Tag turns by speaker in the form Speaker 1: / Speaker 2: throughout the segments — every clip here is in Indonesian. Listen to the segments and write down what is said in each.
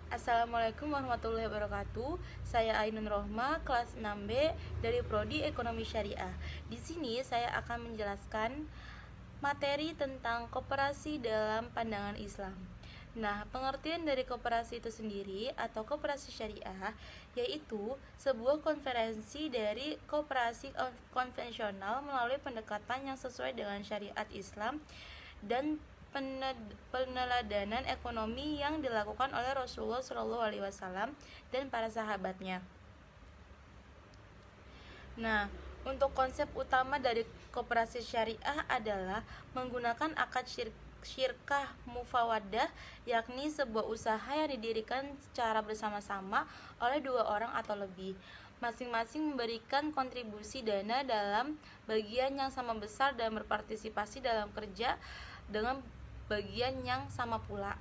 Speaker 1: Assalamualaikum warahmatullahi wabarakatuh. Saya Ainun Rohma, kelas 6B dari Prodi Ekonomi Syariah. Di sini saya akan menjelaskan materi tentang koperasi dalam pandangan Islam. Nah, pengertian dari koperasi itu sendiri atau koperasi syariah yaitu sebuah konferensi dari koperasi konvensional melalui pendekatan yang sesuai dengan syariat Islam dan peneladanan ekonomi yang dilakukan oleh Rasulullah SAW dan para sahabatnya. Nah, untuk konsep utama dari koperasi syariah adalah menggunakan akad syirkah mufawadah, yakni sebuah usaha yang didirikan secara bersama-sama oleh dua orang atau lebih. Masing-masing memberikan kontribusi dana dalam bagian yang sama besar dan berpartisipasi dalam kerja dengan bagian yang sama pula.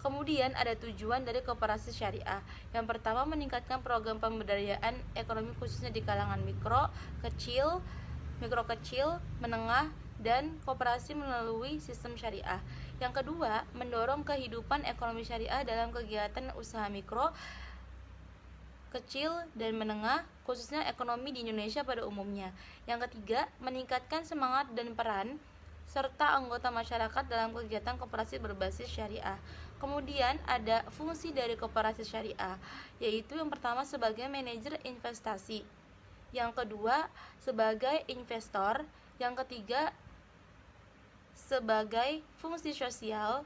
Speaker 1: Kemudian ada tujuan dari koperasi syariah. Yang pertama, meningkatkan program pemberdayaan ekonomi khususnya di kalangan mikro kecil, menengah, dan koperasi melalui sistem syariah. Yang kedua, mendorong kehidupan ekonomi syariah dalam kegiatan usaha mikro, kecil, dan menengah, khususnya ekonomi di Indonesia pada umumnya. Yang ketiga, meningkatkan semangat dan peran serta anggota masyarakat dalam kegiatan koperasi berbasis syariah. Kemudian ada fungsi dari koperasi syariah, yaitu yang pertama sebagai manajer investasi, yang kedua sebagai investor, yang ketiga sebagai fungsi sosial.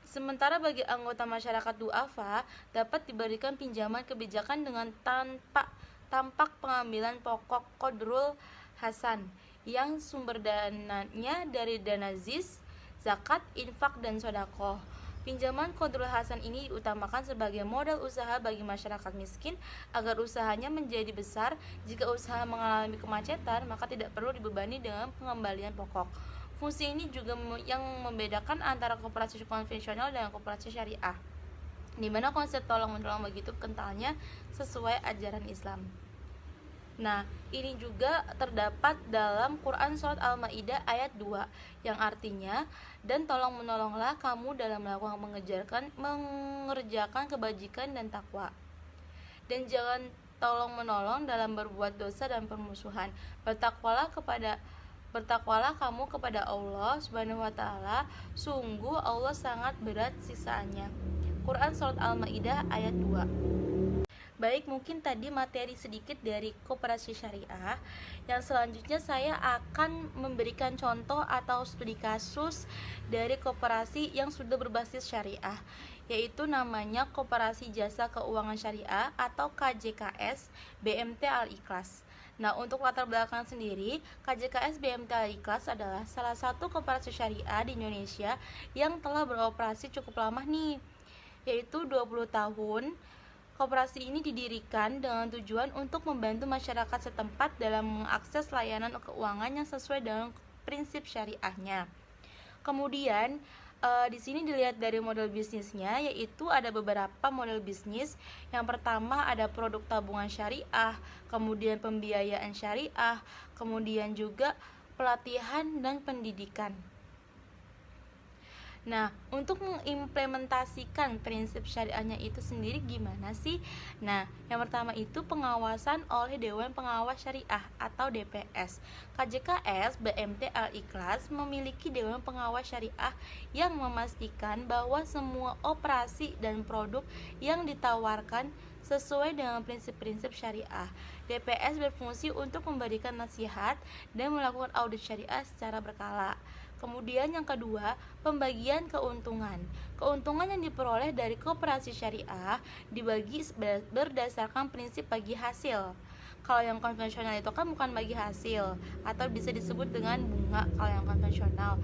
Speaker 1: Sementara bagi anggota masyarakat duafa dapat diberikan pinjaman kebijakan dengan tampak pengambilan pokok qadrul hasan yang sumber dananya dari dana zis, zakat, infak, dan sodaqoh. Pinjaman qadrul hasan ini diutamakan sebagai modal usaha bagi masyarakat miskin agar usahanya menjadi besar. Jika usaha mengalami kemacetan, maka tidak perlu dibebani dengan pengembalian pokok. Fungsi ini juga yang membedakan antara koperasi konvensional dan koperasi syariah, di mana konsep tolong-menolong begitu kentalnya sesuai ajaran Islam. Nah, ini juga terdapat dalam Quran Surat Al-Ma'idah ayat 2 yang artinya, dan tolong menolonglah kamu dalam melakukan mengerjakan kebajikan dan takwa. Dan jangan tolong menolong dalam berbuat dosa dan permusuhan. Bertakwalah kamu kepada Allah Subhanahu wa taala, sungguh Allah sangat berat siksaannya. Quran Surat Al-Ma'idah ayat 2. Baik, mungkin tadi materi sedikit dari koperasi syariah. Yang selanjutnya saya akan memberikan contoh atau studi kasus dari koperasi yang sudah berbasis syariah, yaitu namanya Koperasi Jasa Keuangan Syariah atau KJKS BMT Al-Ikhlas. Nah, untuk latar belakang sendiri, KJKS BMT Al-Ikhlas adalah salah satu koperasi syariah di Indonesia yang telah beroperasi cukup lama nih, yaitu 20 tahun. Koperasi ini didirikan dengan tujuan untuk membantu masyarakat setempat dalam mengakses layanan keuangan yang sesuai dengan prinsip syariahnya. Kemudian di sini dilihat dari model bisnisnya, yaitu ada beberapa model bisnis. Yang pertama ada produk tabungan syariah, kemudian pembiayaan syariah, kemudian juga pelatihan dan pendidikan. Nah, untuk mengimplementasikan prinsip syariahnya itu sendiri gimana sih? Nah, yang pertama itu pengawasan oleh Dewan Pengawas Syariah atau DPS. KJKS BMT Al-Ikhlas memiliki Dewan Pengawas Syariah yang memastikan bahwa semua operasi dan produk yang ditawarkan sesuai dengan prinsip-prinsip syariah. DPS berfungsi untuk memberikan nasihat dan melakukan audit syariah secara berkala. Kemudian yang kedua, pembagian keuntungan. Keuntungan yang diperoleh dari koperasi syariah dibagi berdasarkan prinsip bagi hasil. Kalau yang konvensional itu kan bukan bagi hasil, atau bisa disebut dengan bunga kalau yang konvensional.